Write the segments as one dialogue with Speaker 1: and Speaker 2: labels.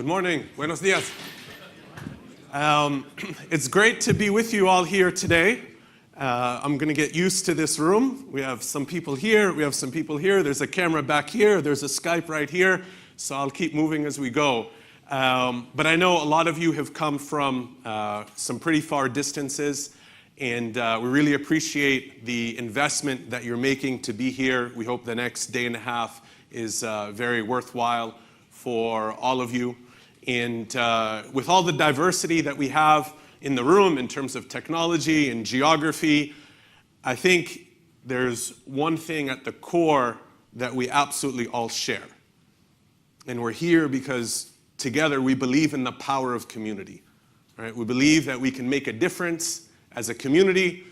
Speaker 1: Good morning. Buenos dias. It's great to be with you all here today. I'm going to get used to this room. We have some people here. We have some people here. There's a camera back here. There's a Skype right here. So I'll keep moving as we go. But I know a lot of you have come from some pretty far distances. And we really appreciate the investment that you're making to be here. We hope the next day and a half is very worthwhile for all of you. And with all the diversity that we have in the room in terms of technology and geography, I think there's one thing at the core that we absolutely all share. And we're here because together we believe in the power of community. Right? We believe that we can make a difference as a community,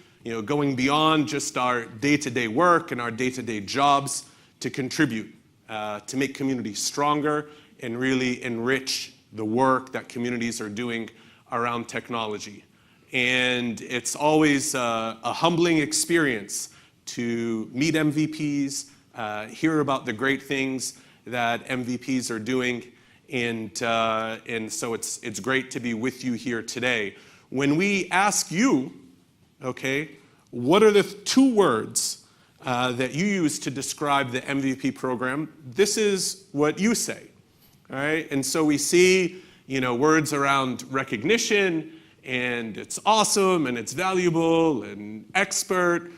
Speaker 1: going beyond just our day-to-day work and our day-to-day jobs to contribute, to make communities stronger and really enrich the work that communities are doing around technology. And it's always a humbling experience to meet MVPs, hear about the great things that MVPs are doing, and so it's great to be with you here today. When we ask you, okay, what are the two words that you use to describe the MVP program, this is what you say. All right, and so we see, words around recognition, and it's awesome, and it's valuable, and expert.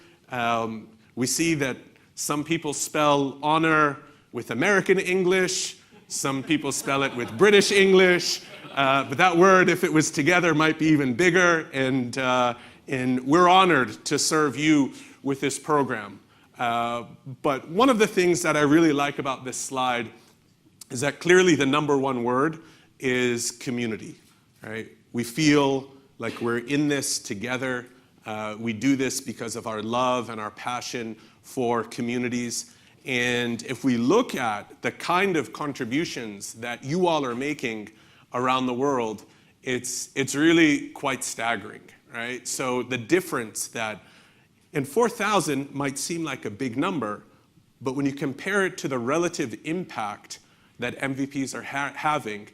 Speaker 1: We see that some people spell honor with American English, some people spell it with British English, but that word, if it was together, might be even bigger, and we're honored to serve you with this program. But one of the things that I really like about this slide is that clearly the number one word is community, right? We feel like we're in this together. We do this because of our love and our passion for communities. And if we look at the kind of contributions that you all are making around the world, it's really quite staggering, right? So the difference that, and 4,000 might seem like a big number, but when you compare it to the relative impact that MVPs are having,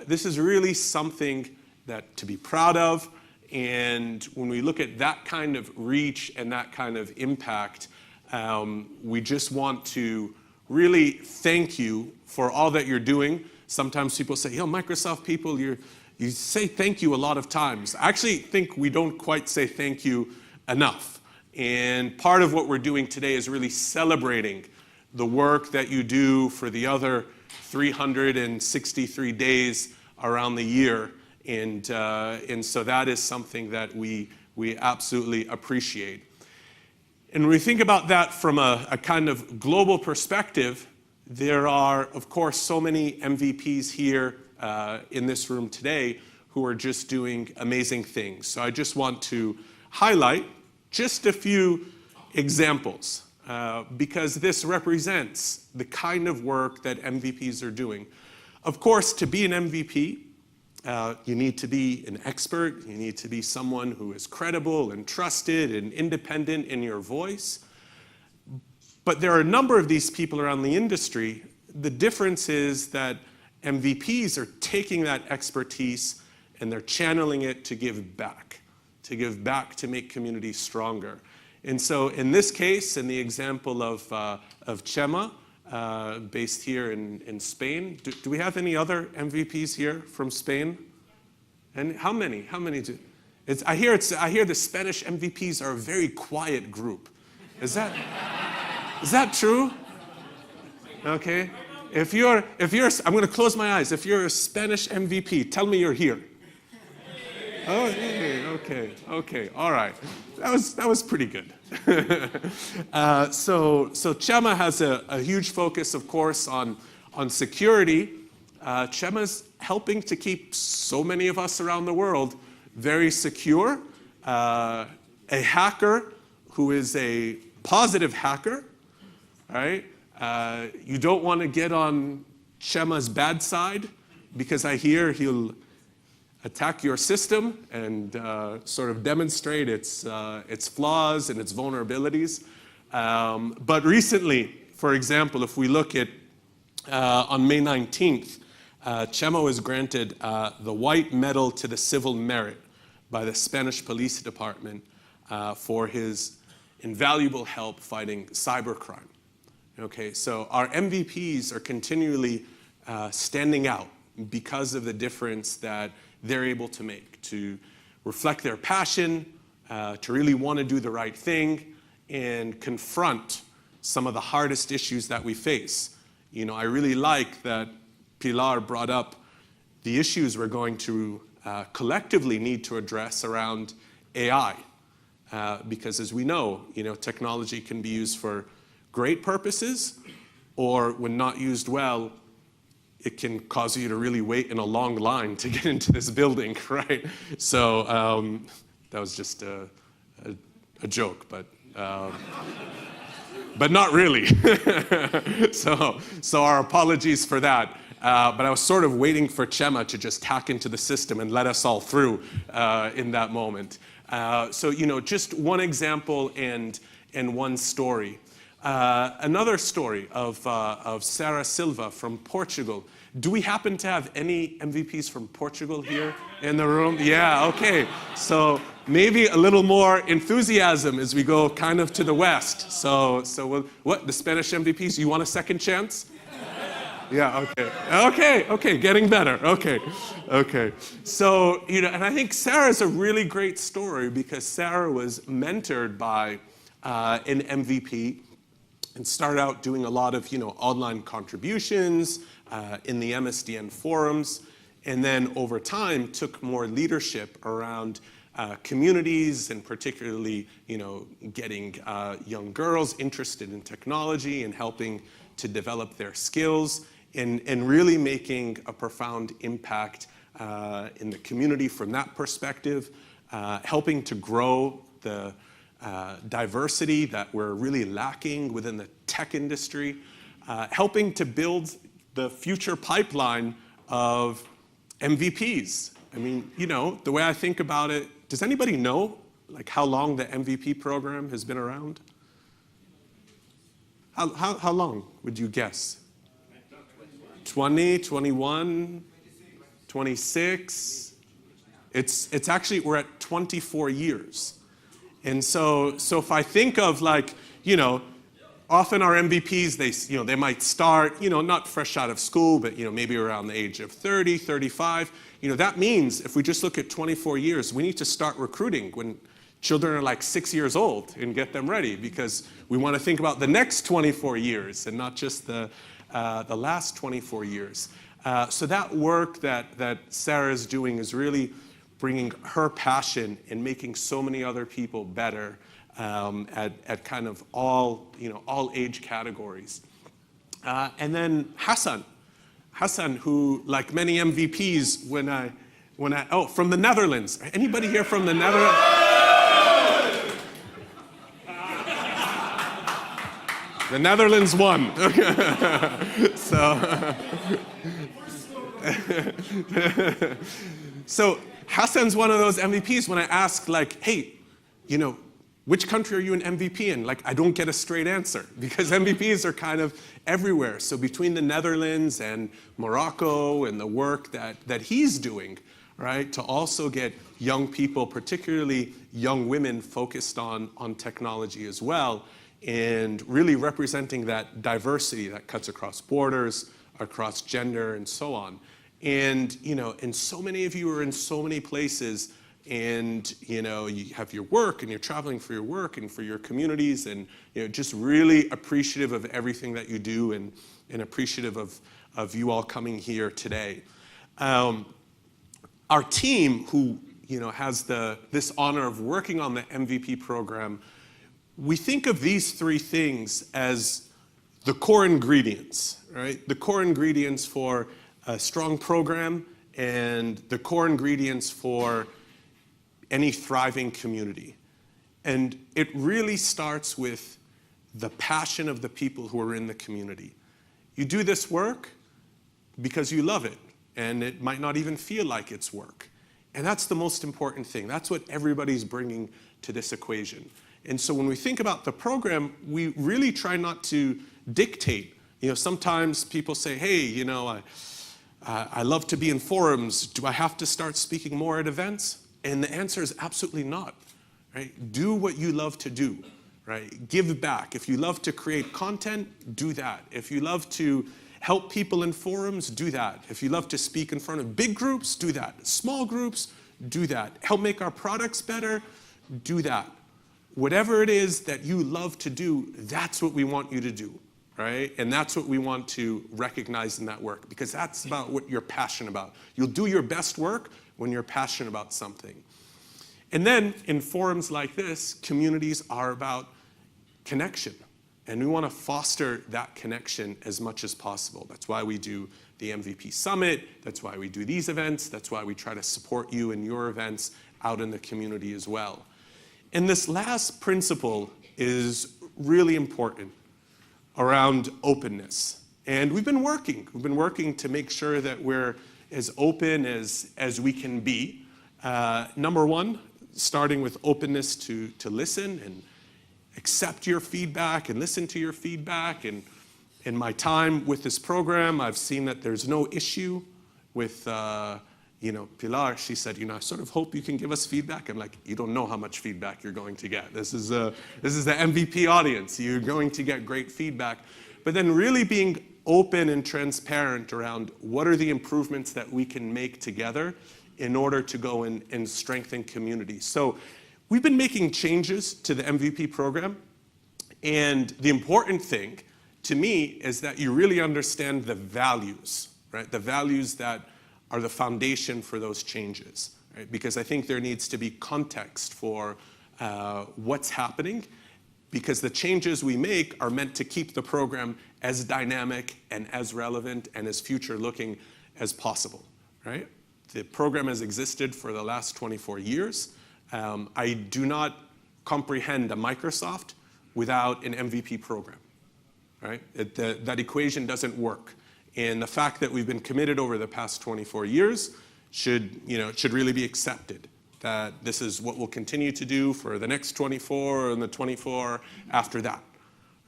Speaker 1: this is really something that to be proud of. And when we look at that kind of reach and that kind of impact, we just want to really thank you for all that you're doing. Sometimes people say, Microsoft people, you say thank you a lot of times. I actually think we don't quite say thank you enough. And part of what we're doing today is really celebrating the work that you do for the other 363 days around the year. And so that is something that we absolutely appreciate. And when we think about that from a kind of global perspective, there are, of course, so many MVPs here in this room today who are just doing amazing things. So I just want to highlight just a few examples. Because this represents the kind of work that MVPs are doing. Of course, to be an MVP, you need to be an expert. You need to be someone who is credible and trusted and independent in your voice. But there are a number of these people around the industry. The difference is that MVPs are taking that expertise and they're channeling it to give back to make communities stronger. And so in this case, in the example of Chema, based here in Spain, do we have any other MVPs here from Spain? And how many? How many do? I hear the Spanish MVPs are a very quiet group. Is that true? Okay. If you're, I'm going to close my eyes. If you're a Spanish MVP, tell me you're here. Oh, okay, all right. That was pretty good. So Chema has a huge focus, of course, on security. Chema's helping to keep so many of us around the world very secure. A hacker who is a positive hacker, right? You don't want to get on Chema's bad side because I hear he'll attack your system and sort of demonstrate its flaws and its vulnerabilities. But recently, for example, if we look at on May 19th, Chema was granted the White Medal to the Civil Merit by the Spanish Police Department for his invaluable help fighting cybercrime. Okay, so our MVPs are continually standing out because of the difference that they're able to make, to reflect their passion, to really want to do the right thing and confront some of the hardest issues that we face. You know, I really like that Pilar brought up the issues we're going to collectively need to address around AI. Because as we know, technology can be used for great purposes, or when not used well, it can cause you to really wait in a long line to get into this building, right? So that was just a joke, but not really. So our apologies for that. But I was sort of waiting for Chema to just hack into the system and let us all through in that moment. So just one example and one story. Another story of Sarah Silva from Portugal. Do we happen to have any MVPs from Portugal here in the room? Yeah, okay. So maybe a little more enthusiasm as we go kind of to the west. So what, the Spanish MVPs, you want a second chance? Yeah, okay, getting better, okay. So, and I think Sarah's a really great story because Sarah was mentored by an MVP and started out doing a lot of, online contributions in the MSDN forums, and then over time took more leadership around communities and particularly, getting young girls interested in technology and helping to develop their skills and really making a profound impact in the community from that perspective, helping to grow the diversity that we're really lacking within the tech industry, helping to build the future pipeline of MVPs. I mean, the way I think about it, does anybody know like how long the MVP program has been around? How long would you guess? 20, 21, 26? It's actually, we're at 24 years. And so if I think of like, often our MVPs, they might start, not fresh out of school, but, maybe around the age of 30, 35. That means if we just look at 24 years, we need to start recruiting when children are like 6 years old and get them ready because we want to think about the next 24 years and not just the last 24 year So that work that Sarah's doing is really bringing her passion and making so many other people better at kind of all age categories. And then Hassan, who like many MVPs, from the Netherlands. Anybody here from the Netherlands? The Netherlands won. So Hassan's one of those MVPs when I ask like, hey, which country are you an MVP in? Like, I don't get a straight answer because MVPs are kind of everywhere. So between the Netherlands and Morocco and the work that he's doing, right, to also get young people, particularly young women, focused on technology as well, and really representing that diversity that cuts across borders, across gender, and so on. And, and so many of you are in so many places, and, you have your work, and you're traveling for your work and for your communities, and, just really appreciative of everything that you do and appreciative of you all coming here today. Our team, who, has this honor of working on the MVP program, we think of these three things as the core ingredients, right? The core ingredients for a strong program and the core ingredients for any thriving community. And it really starts with the passion of the people who are in the community. You do this work because you love it, and it might not even feel like it's work. And that's the most important thing. That's what everybody's bringing to this equation. And so when we think about the program, we really try not to dictate. Sometimes people say, hey, I love to be in forums. Do I have to start speaking more at events? And the answer is absolutely not. Right? Do what you love to do. Right? Give back. If you love to create content, do that. If you love to help people in forums, do that. If you love to speak in front of big groups, do that. Small groups, do that. Help make our products better, do that. Whatever it is that you love to do, that's what we want you to do, right? And that's what we want to recognize in that work, because that's about what you're passionate about. You'll do your best work when you're passionate about something. And then in forums like this, communities are about connection. And we want to foster that connection as much as possible. That's why we do the MVP Summit. That's why we do these events. That's why we try to support you in your events out in the community as well. And this last principle is really important around openness. And we've been working. We've been working to make sure that we're as open as we can be. Number one, starting with openness to listen and accept your feedback and listen to your feedback. And in my time with this program, I've seen that there's no issue with, Pilar, she said, I sort of hope you can give us feedback. I'm like, you don't know how much feedback you're going to get. This is the MVP audience. You're going to get great feedback. But then really being open and transparent around what are the improvements that we can make together in order to go and strengthen communities. So we've been making changes to the MVP program, and the important thing to me is that you really understand the values, right? The values that are the foundation for those changes, right? Because I think there needs to be context for what's happening, because the changes we make are meant to keep the program as dynamic and as relevant and as future-looking as possible, right? The program has existed for the last 24 years. I do not comprehend a Microsoft without an MVP program, right? That equation doesn't work. And the fact that we've been committed over the past 24 years should really be accepted, that this is what we'll continue to do for the next 24 and the 24 after that,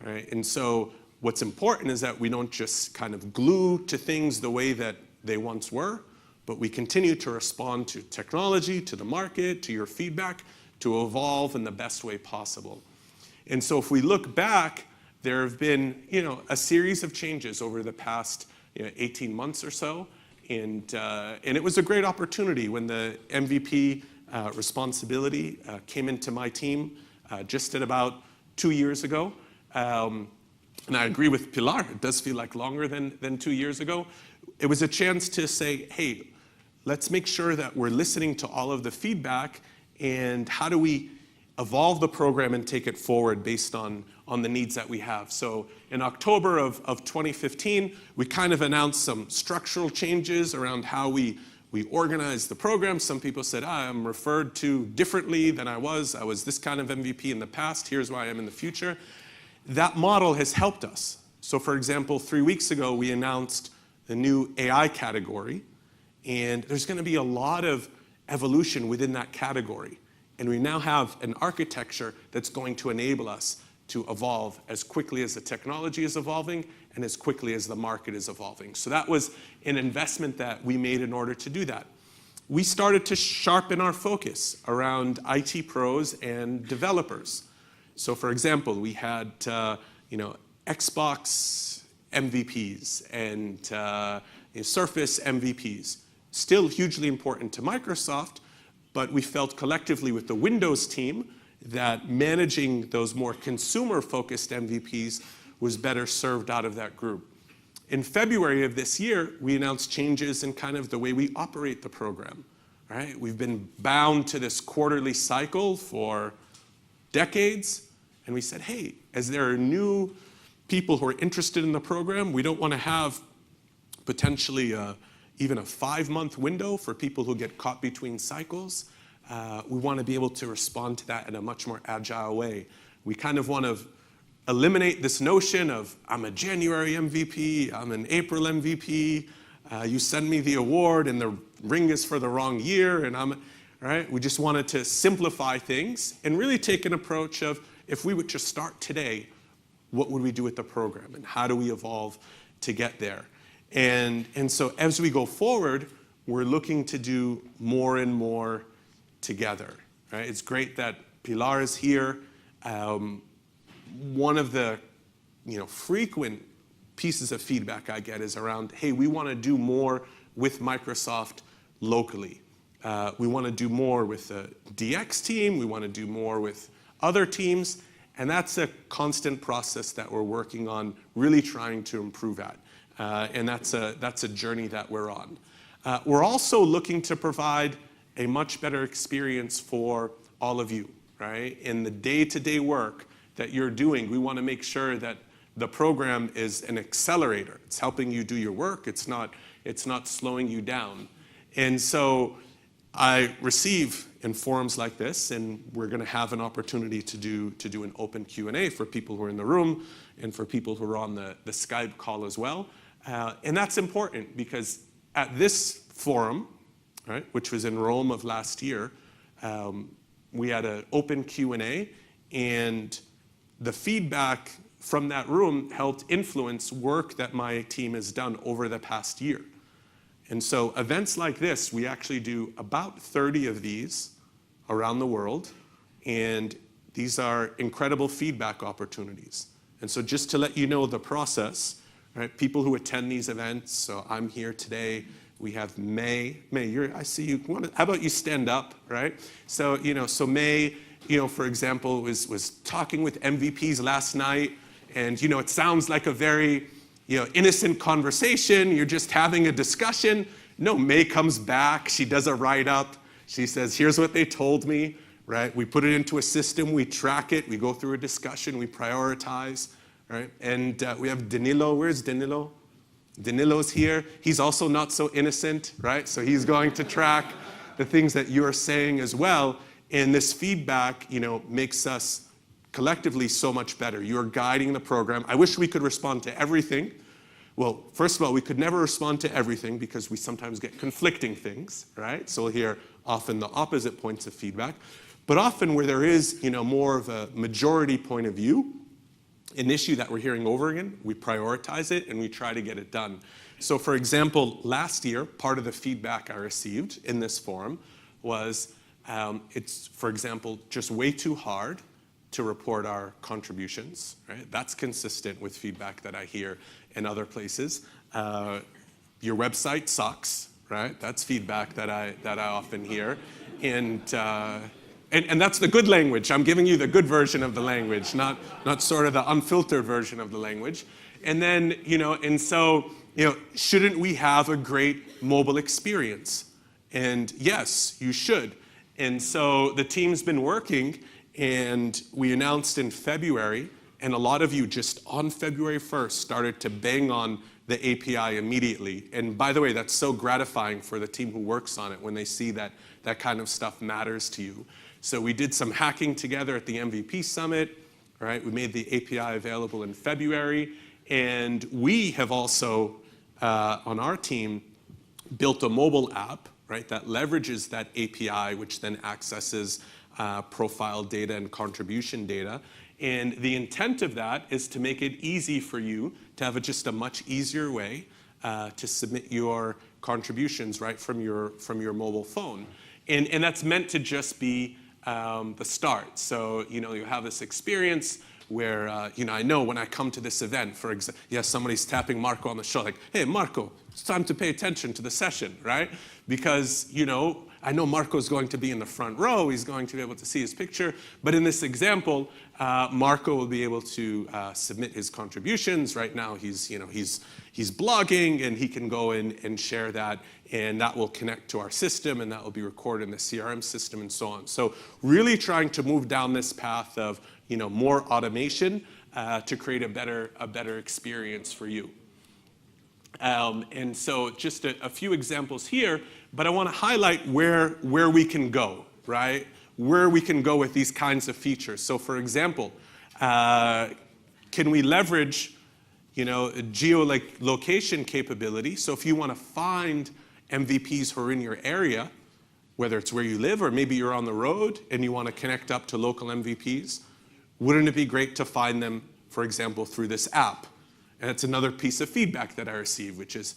Speaker 1: right? And so what's important is that we don't just kind of glue to things the way that they once were, but we continue to respond to technology, to the market, to your feedback, to evolve in the best way possible. And so if we look back, there have been, a series of changes over the past 18 months or so. And it was a great opportunity when the MVP responsibility came into my team just at about 2 years ago. And I agree with Pilar, it does feel like longer than 2 years ago. It was a chance to say, hey, let's make sure that we're listening to all of the feedback, and how do we evolve the program and take it forward based on the needs that we have. So in October of 2015, we kind of announced some structural changes around how we organize the program. Some people said, I'm referred to differently than I was. I was this kind of MVP in the past. Here's why I am in the future. That model has helped us. So for example, 3 weeks ago, we announced the new AI category. And there's going to be a lot of evolution within that category. And we now have an architecture that's going to enable us to evolve as quickly as the technology is evolving and as quickly as the market is evolving. So that was an investment that we made in order to do that. We started to sharpen our focus around IT pros and developers. So for example, we had Xbox MVPs and Surface MVPs. Still hugely important to Microsoft, but we felt collectively with the Windows team that managing those more consumer-focused MVPs was better served out of that group. In February of this year, we announced changes in kind of the way we operate the program, right? We've been bound to this quarterly cycle for decades, and we said, hey, as there are new people who are interested in the program, we don't want to have potentially even a 5-month window for people who get caught between cycles. We want to be able to respond to that in a much more agile way. We kind of want to eliminate this notion of, I'm a January MVP, I'm an April MVP, you send me the award and the ring is for the wrong year, and right? We just wanted to simplify things and really take an approach of, if we would just start today, what would we do with the program and how do we evolve to get there? And so as we go forward, we're looking to do more and more together, right? It's great that Pilar is here. One of the frequent pieces of feedback I get is around, hey, we want to do more with Microsoft locally. We want to do more with the DX team. We want to do more with other teams. And that's a constant process that we're working on, really trying to improve at. And that's a journey that we're on. We're also looking to provide a much better experience for all of you, right? In the day-to-day work that you're doing, we want to make sure that the program is an accelerator. It's helping you do your work. It's not slowing you down. And so I receive in forums like this, and we're going to have an opportunity to do an open Q&A for people who are in the room and for people who are on the Skype call as well. And that's important because at this forum, right, which was in Rome of last year, we had an open Q&A, and the feedback from that room helped influence work that my team has done over the past year. And so events like this, we actually do about 30 of these around the world, and these are incredible feedback opportunities. And so just to let you know the process, right, people who attend these events, so I'm here today, we have May. May, I see you. How about you stand up, right? So, so May, for example, was talking with MVPs last night, and, it sounds like a very, innocent conversation. You're just having a discussion. No, May comes back. She does a write-up. She says, here's what they told me, right? We put it into a system. We track it. We go through a discussion. We prioritize, right? And we have Danilo. Where's Danilo? Danilo's here. He's also not so innocent, right? So he's going to track the things that you're saying as well. And this feedback, makes us collectively so much better. You're guiding the program. I wish we could respond to everything. Well, first of all, we could never respond to everything because we sometimes get conflicting things, right? So we'll hear often the opposite points of feedback. But often where there is, more of a majority point of view, an issue that we're hearing over again, we prioritize it and we try to get it done. So for example, last year, part of the feedback I received in this forum was it's, for example, just way too hard to report our contributions, right? That's consistent with feedback that I hear in other places. Your website sucks, right? That's feedback that I often hear. And that's the good language. I'm giving you the good version of the language, not sort of the unfiltered version of the language. And then, and so, shouldn't we have a great mobile experience? And yes, you should. And so the team's been working, and we announced in February, and a lot of you just on February 1st started to bang on the API immediately. And by the way, that's so gratifying for the team who works on it when they see that that kind of stuff matters to you. So we did some hacking together at the MVP Summit, right? We made the API available in February. And we have also, on our team, built a mobile app, right, that leverages that API, which then accesses profile data and contribution data. And the intent of that is to make it easy for you to have just a much easier way to submit your contributions right from your mobile phone. And that's meant to just be the start. So, you have this experience where, I know when I come to this event, for example, somebody's tapping Marco on the shoulder, like, hey, Marco, it's time to pay attention to the session, right? Because, I know Marco's going to be in the front row. He's going to be able to see his picture. But in this example, Marco will be able to submit his contributions. Right now, he's blogging, and he can go in and share that, and that will connect to our system, and that will be recorded in the CRM system, and so on. So really trying to move down this path of more automation to create a better experience for you. And so just a few examples here, but I want to highlight where we can go, right? Where we can go with these kinds of features. So for example, can we leverage, geolocation capability? So if you want to find MVPs who are in your area, whether it's where you live or maybe you're on the road and you want to connect up to local MVPs, wouldn't it be great to find them, for example, through this app? And it's another piece of feedback that I receive, which is,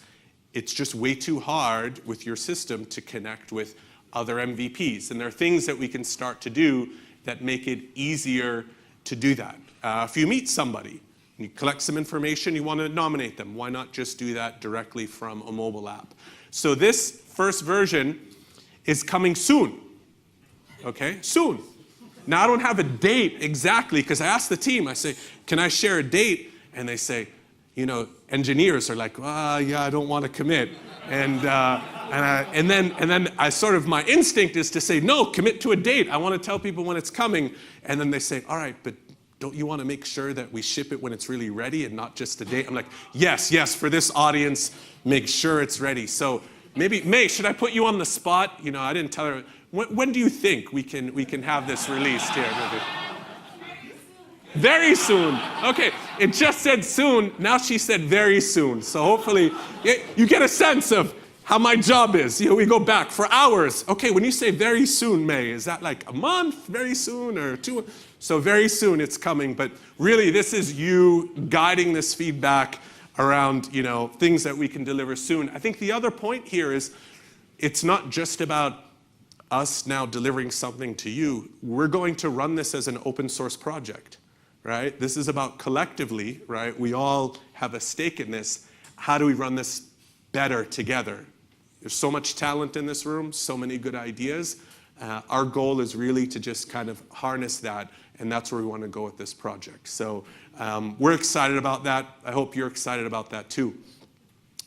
Speaker 1: it's just way too hard with your system to connect with other MVPs. And there are things that we can start to do that make it easier to do that. If you meet somebody, you collect some information, you want to nominate them, why not just do that directly from a mobile app? So this first version is coming soon, okay? Soon. Now I don't have a date exactly, because I asked the team, I say, can I share a date? And they say, you know, engineers are like, yeah, I don't want to commit. And then I sort of, my instinct is to say, no, commit to a date. I want to tell people when it's coming. And then they say, all right, but don't you want to make sure that we ship it when it's really ready and not just a date? I'm like, yes, for this audience, make sure it's ready. So maybe, May, should I put you on the spot? You know, I didn't tell her. When do you think we can have this released here? Very soon. Okay, it just said soon. Now she said very soon. So hopefully you get a sense of how my job is. You know, we go back for hours. Okay, when you say very soon, May, is that like a month, very soon, or 2? So very soon it's coming. But really, this is you guiding this feedback around, you know, things that we can deliver soon. I think the other point here is it's not just about us now delivering something to you. We're going to run this as an open source project, right? This is about collectively, right? We all have a stake in this. How do we run this better together? There's so much talent in this room, so many good ideas. Our goal is really to just kind of harness that, and that's where we want to go with this project. So we're excited about that. I hope you're excited about that too.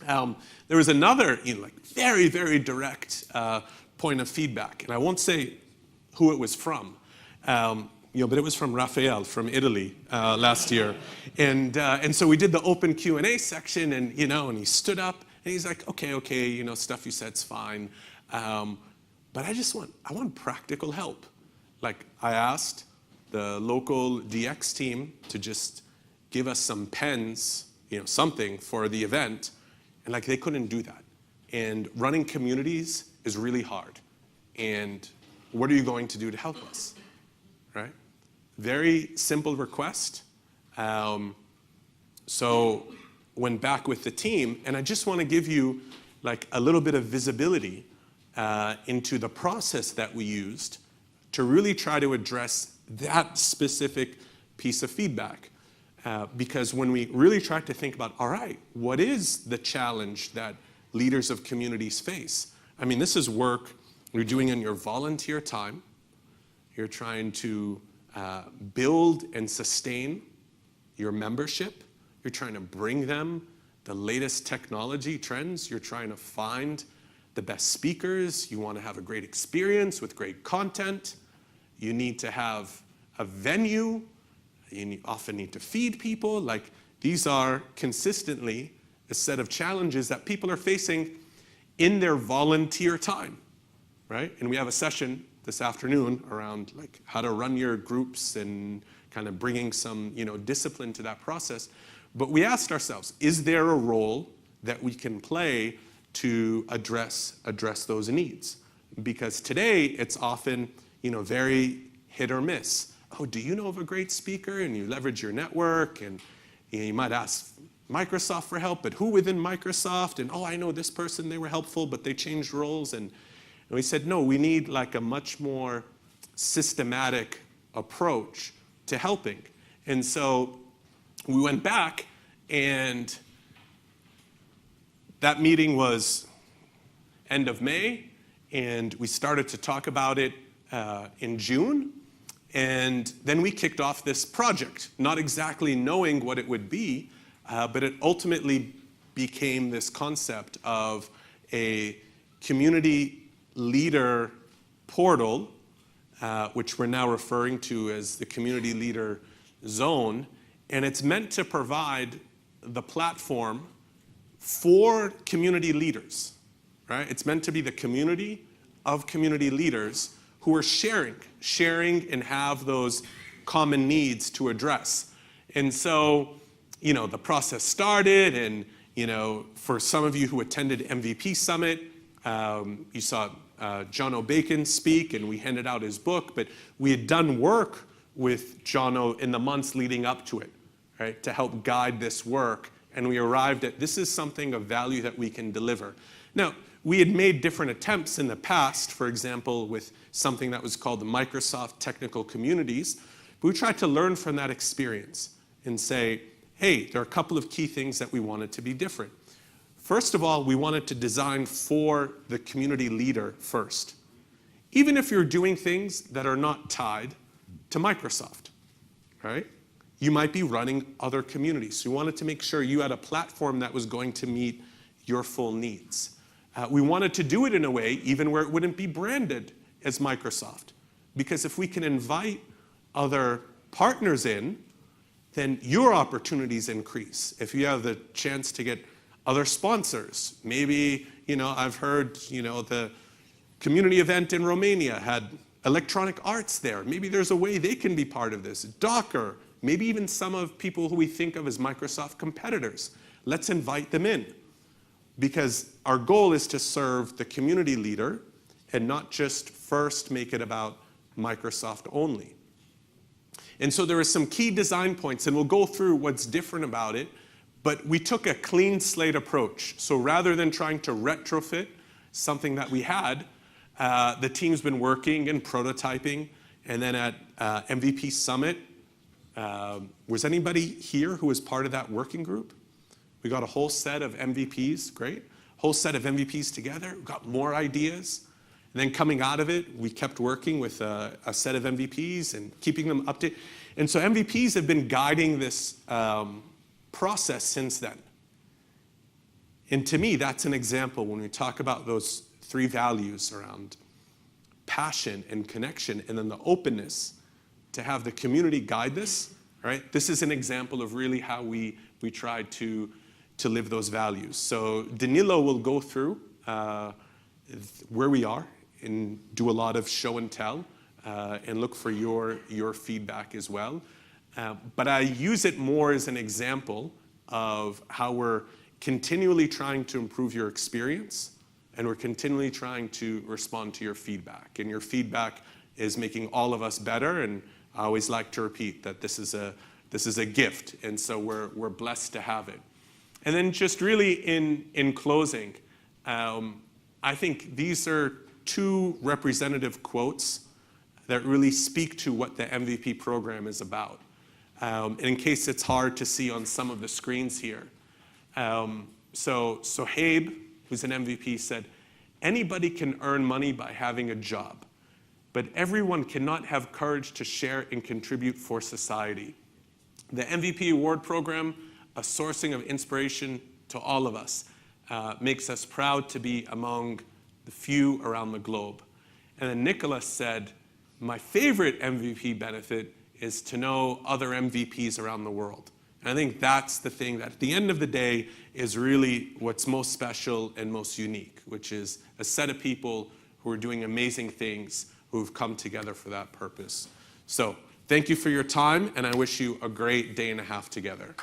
Speaker 1: There was another, you know, like very, very direct point of feedback, and I won't say who it was from, you know, but it was from Raphael from Italy last year, and so we did the open Q&A section, and you know, and he stood up and he's like, okay, you know, stuff you said's fine, but I want practical help. Like I asked the local DX team to just give us some pens, you know, something for the event, and like they couldn't do that. And running communities is really hard. And what are you going to do to help us, right? Very simple request. So went back with the team, and I just want to give you like a little bit of visibility into the process that we used to really try to address that specific piece of feedback. Because when we really tried to think about, all right, what is the challenge that leaders of communities face? I mean, this is work you're doing in your volunteer time. You're trying to build and sustain your membership. You're trying to bring them the latest technology trends. You're trying to find the best speakers. You want to have a great experience with great content. You need to have a venue. You often need to feed people. Like, these are consistently a set of challenges that people are facing in their volunteer time, right? And we have a session this afternoon around like how to run your groups and kind of bringing some, you know, discipline to that process. But we asked ourselves, is there a role that we can play to address those needs? Because today it's often, you know, very hit or miss. Oh, do you know of a great speaker? And you leverage your network, and you might ask Microsoft for help, but who within Microsoft? And oh, I know this person, they were helpful, but they changed roles. And we said, no, we need like a much more systematic approach to helping. And so we went back, and that meeting was end of May, and we started to talk about it in June. And then we kicked off this project, not exactly knowing what it would be, but it ultimately became this concept of a community leader portal, which we're now referring to as the Community Leader Zone. And it's meant to provide the platform for community leaders, right? It's meant to be the community of community leaders who are sharing and have those common needs to address. And so, you know, the process started, and, you know, for some of you who attended MVP Summit, you saw John O'Bacon speak, and we handed out his book, but we had done work with John O in the months leading up to it, right, to help guide this work and we arrived at this is something of value that we can deliver. Now, we had made different attempts in the past, for example, with something that was called the Microsoft Technical Communities, but we tried to learn from that experience and say, hey, there are a couple of key things that we wanted to be different. First of all, we wanted to design for the community leader first, even if you're doing things that are not tied to Microsoft, right? You might be running other communities. So we wanted to make sure you had a platform that was going to meet your full needs. We wanted to do it in a way even where it wouldn't be branded as Microsoft. Because if we can invite other partners in, then your opportunities increase. If you have the chance to get other sponsors, maybe, I've heard, the community event in Romania had electronic arts there. Maybe there's a way they can be part of this. Docker, maybe even some of people who we think of as Microsoft competitors. Let's invite them in. Because our goal is to serve the community leader and not just first make it about Microsoft only. And so there are some key design points, and we'll go through what's different about it, but we took a clean slate approach. So rather than trying to retrofit something that we had, the team's been working and prototyping, and then at MVP Summit, was anybody here who was part of that working group? We got a whole set of MVPs, great. Whole set of MVPs together, we got more ideas. And then coming out of it, we kept working with a set of MVPs and keeping them updated. And so MVPs have been guiding this process since then. And to me, that's an example when we talk about those three values around passion and connection and then the openness to have the community guide this, right? This is an example of really how we tried to live those values. So Danilo will go through where we are and do a lot of show and tell and look for your feedback as well. But I use it more as an example of how we're continually trying to improve your experience and we're continually trying to respond to your feedback. And your feedback is making all of us better, and I always like to repeat that this is a gift, and so we're blessed to have it. And then just really in closing, I think these are two representative quotes that really speak to what the MVP program is about. In case it's hard to see on some of the screens here. So Habe, who's an MVP, said, anybody can earn money by having a job, but everyone cannot have courage to share and contribute for society. The MVP award program, a sourcing of inspiration to all of us, makes us proud to be among the few around the globe. And then Nicholas said, my favorite MVP benefit is to know other MVPs around the world. And I think that's the thing that at the end of the day is really what's most special and most unique, which is a set of people who are doing amazing things who've come together for that purpose. So thank you for your time, and I wish you a great day and a half together.